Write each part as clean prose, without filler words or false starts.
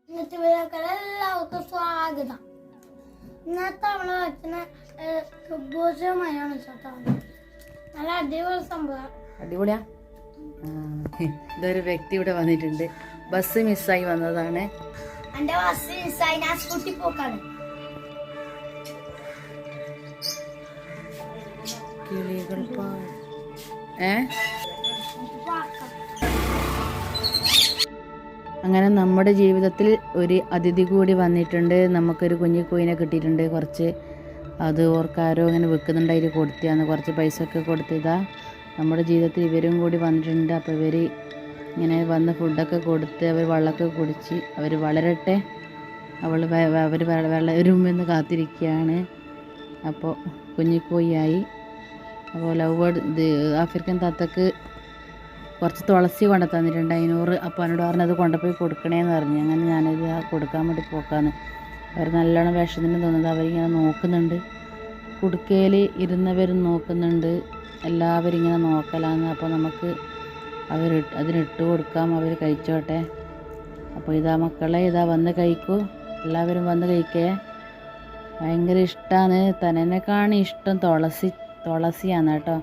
ഇന്നത്തെ എല്ലാവർക്കും സ്വാഗതം. ഇന്നത്തെ നമ്മള് വെക്കുന്ന ഭോജനമായാണ് നല്ല അടിപൊളി സംഭവം. അടിപൊളിയാ. ഇതൊരു വ്യക്തി ഇവിടെ വന്നിട്ടുണ്ട്. ബസ് മിസ്സായി വന്നതാണ്. എന്റെ ബസ് മിസ്സായി, ഞാൻ സ്കൂട്ടി പോക്കാണ്. കിളികൾ അങ്ങനെ നമ്മുടെ ജീവിതത്തിൽ ഒരു അതിഥി കൂടി വന്നിട്ടുണ്ട്. നമുക്കൊരു കുഞ്ഞു കോയിനെ കിട്ടിയിട്ടുണ്ട്. കുറച്ച് അത് ഓർക്കാരോ ഇങ്ങനെ വെക്കുന്നുണ്ട്, അതിൽ കൊടുത്തിയാന്ന് കുറച്ച് പൈസ ഒക്കെ കൊടുത്തതാ. നമ്മുടെ ജീവിതത്തിൽ ഇവരും കൂടി വന്നിട്ടുണ്ട്. അപ്പോൾ ഇവർ ഇങ്ങനെ വന്ന് ഫുഡൊക്കെ കൊടുത്ത് അവർ വെള്ളമൊക്കെ കുടിച്ച് അവർ വളരട്ടെ, അവർ വളരുമെന്ന് കാത്തിരിക്കുകയാണ്. അപ്പോൾ കുഞ്ഞിക്കോയിയായി. അപ്പോൾ ലവ് ബേർഡ് ഇത് ആഫ്രിക്കൻ തത്തക്ക് കുറച്ച് തുളസി കൊണ്ട് തന്നിട്ടുണ്ട് 500. അപ്പോൾ എന്നോട് പറഞ്ഞത് കൊണ്ടുപോയി കൊടുക്കണേന്ന് പറഞ്ഞു. അങ്ങനെ ഞാനത് കൊടുക്കാൻ വേണ്ടി പോക്കാന്ന്. അവർ നല്ലോണം വിഷത്തിന് തോന്നുന്നത്. അവരിങ്ങനെ നോക്കുന്നുണ്ട്, കുടുക്കയിൽ ഇരുന്നവരും നോക്കുന്നുണ്ട്, എല്ലാവരും ഇങ്ങനെ നോക്കലാന്ന്. അപ്പോൾ നമുക്ക് അതിനിട്ട് കൊടുക്കാം, അവർ കഴിച്ചോട്ടെ. അപ്പോൾ ഇതാ മക്കളെ, ഇതാ വന്ന് കഴിക്കൂ, എല്ലാവരും വന്ന് കഴിക്കേ. ഭയങ്കര ഇഷ്ടമാണ്. തന്നെക്കാണ് ഇഷ്ടം തുളസിയാണ് കേട്ടോ,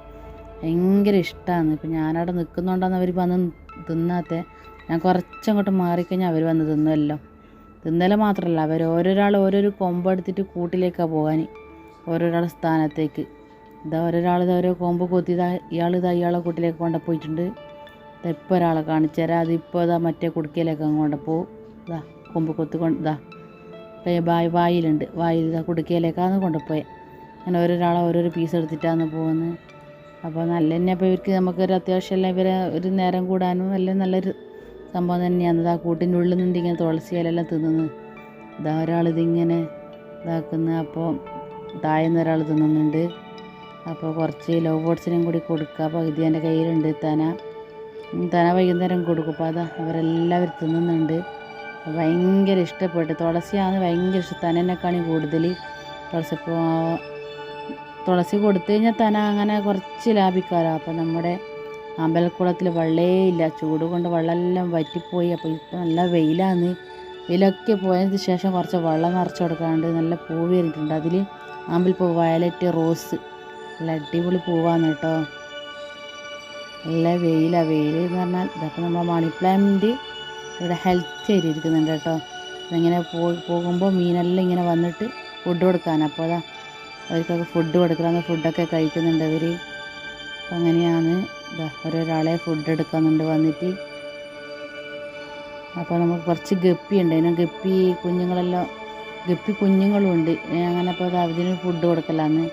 ഭയങ്കര ഇഷ്ടമാണ്. ഇപ്പം ഞാനവിടെ നിൽക്കുന്നുണ്ടെന്ന് അവർ വന്ന് തിന്നാത്തെ. ഞാൻ കുറച്ചങ്ങോട്ട് മാറിക്കഴിഞ്ഞാൽ അവർ വന്ന് തിന്നുമല്ലോ. തിന്നല മാത്രമല്ല, അവർ ഓരോരാൾ ഓരോരോ കൊമ്പെടുത്തിട്ട് കൂട്ടിലേക്കാണ് പോകാൻ, ഓരോരാളുടെ സ്ഥാനത്തേക്ക്. ഇതാ ഓരോരാളിത് ഓരോ കൊമ്പ് കൊത്തിയതാ, ഇയാളെ കൂട്ടിലേക്ക് കൊണ്ടുപോയിട്ടുണ്ട്. ഇപ്പോൾ ഒരാളെ കാണിച്ചു തരാം. അതിപ്പോൾ ഇതാ മറ്റേ കുടുക്കയിലേക്ക് അങ്ങ് കൊണ്ടുപോകും. ഇതാ കൊമ്പ് കൊത്തിക്കൊണ്ട് ഇതാ വായിലുണ്ട്, വായിൽ ഇതാ കുടുക്കയിലേക്കാണ് കൊണ്ടുപോയത്. അങ്ങനെ ഓരോരാളെ ഓരോരോ പീസ് എടുത്തിട്ടാണ് പോകുന്നത്. അപ്പോൾ നല്ല തന്നെ. അപ്പോൾ ഇവർക്ക് നമുക്കൊരു അത്യാവശ്യമെല്ലാം ഇവരെ ഒരു നേരം കൂടാനും എല്ലാം നല്ലൊരു സംഭവം തന്നെയാണ്. ആ കൂട്ടിൻ്റെ ഉള്ളിൽ നിന്നിട്ട് ഇങ്ങനെ തുളസി ഇലയെല്ലാം തിന്നുന്നത്. ഇതാ ഒരാളിതിങ്ങനെ ഇതാക്കുന്നത്. അപ്പോൾ താഴെന്ന് ഒരാൾ തിന്നുന്നുണ്ട്. അപ്പോൾ കുറച്ച് ലവ് ബേർഡ്സിനും കൂടി കൊടുക്കുക. അപ്പോൾ ഇത് എൻ്റെ കയ്യിലുണ്ട്. തന വൈകുന്നേരം കൊടുക്കും. അപ്പോൾ അതാ അവരെല്ലാവരും തിന്നുന്നുണ്ട്. ഭയങ്കര ഇഷ്ടപ്പെട്ടു. തുളസിയാണ് ഭയങ്കര ഇഷ്ടം, തനെക്കാണി കൂടുതൽ തുളസി. ഇപ്പോൾ തുളസി കൊടുത്തു കഴിഞ്ഞാൽ തന അങ്ങനെ കുറച്ച് ലാഭിക്കാമല്ലോ. അപ്പോൾ നമ്മുടെ അമ്പലക്കുളത്തിൽ വെള്ളമേ ഇല്ല, ചൂട് കൊണ്ട് വെള്ളമെല്ലാം വറ്റിപ്പോയി. അപ്പോൾ ഇപ്പോൾ നല്ല വെയിലാണ്. വെയിലൊക്കെ പോയതിന് ശേഷം കുറച്ച് വെള്ളം നിറച്ച് കൊടുക്കാണ്ട് നല്ല പൂവ് വരുന്നുണ്ട്. അതിൽ ആമ്പൽപ്പൂ, വയലറ്റ്, റോസ്, നല്ല അടിപൊളി പൂവാണ് കേട്ടോ. നല്ല വെയിലാണ്. വെയിൽ എന്ന് പറഞ്ഞാൽ ഇതൊക്കെ നമ്മുടെ മണി പ്ലാന്റ് ഇവിടെ ഹെൽത്ത് ചെയ്തിരിക്കുന്നുണ്ട് കേട്ടോ. ഇങ്ങനെ പോകുമ്പോൾ മീനെല്ലാം ഇങ്ങനെ വന്നിട്ട് ഫുഡ് കൊടുക്കാനാണ്. അപ്പോൾ അതാ അവർക്കൊക്കെ ഫുഡ് കൊടുക്കണം. ഫുഡൊക്കെ കഴിക്കുന്നുണ്ട് അവർ. അപ്പം അങ്ങനെയാണ്. ഇതാ ഓരോരാളെ ഫുഡ് എടുക്കുന്നുണ്ട് വന്നിട്ട്. അപ്പോൾ നമുക്ക് കുറച്ച് ഗപ്പി ഉണ്ട്. അതിന് ഗപ്പി കുഞ്ഞുങ്ങളും ഉണ്ട്. അങ്ങനെ അപ്പോൾ അതിന് ഫുഡ് കൊടുക്കലാന്ന്.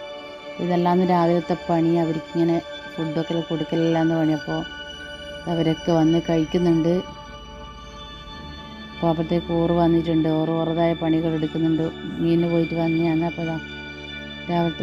ഇതെല്ലാം രാവിലത്തെ പണി. അവർക്കിങ്ങനെ ഫുഡൊക്കെ കൊടുക്കലില്ലാന്ന് പണി. അപ്പോൾ അവരൊക്കെ വന്ന് കഴിക്കുന്നുണ്ട്. അപ്പോൾ അപ്പോഴത്തേക്ക് ഓറ് വന്നിട്ടുണ്ട്. ഓറുതായ പണികൾ എടുക്കുന്നുണ്ട്. മീനിന് പോയിട്ട് വന്നെയാണ്. അപ്പോൾ രാവിലത്തെ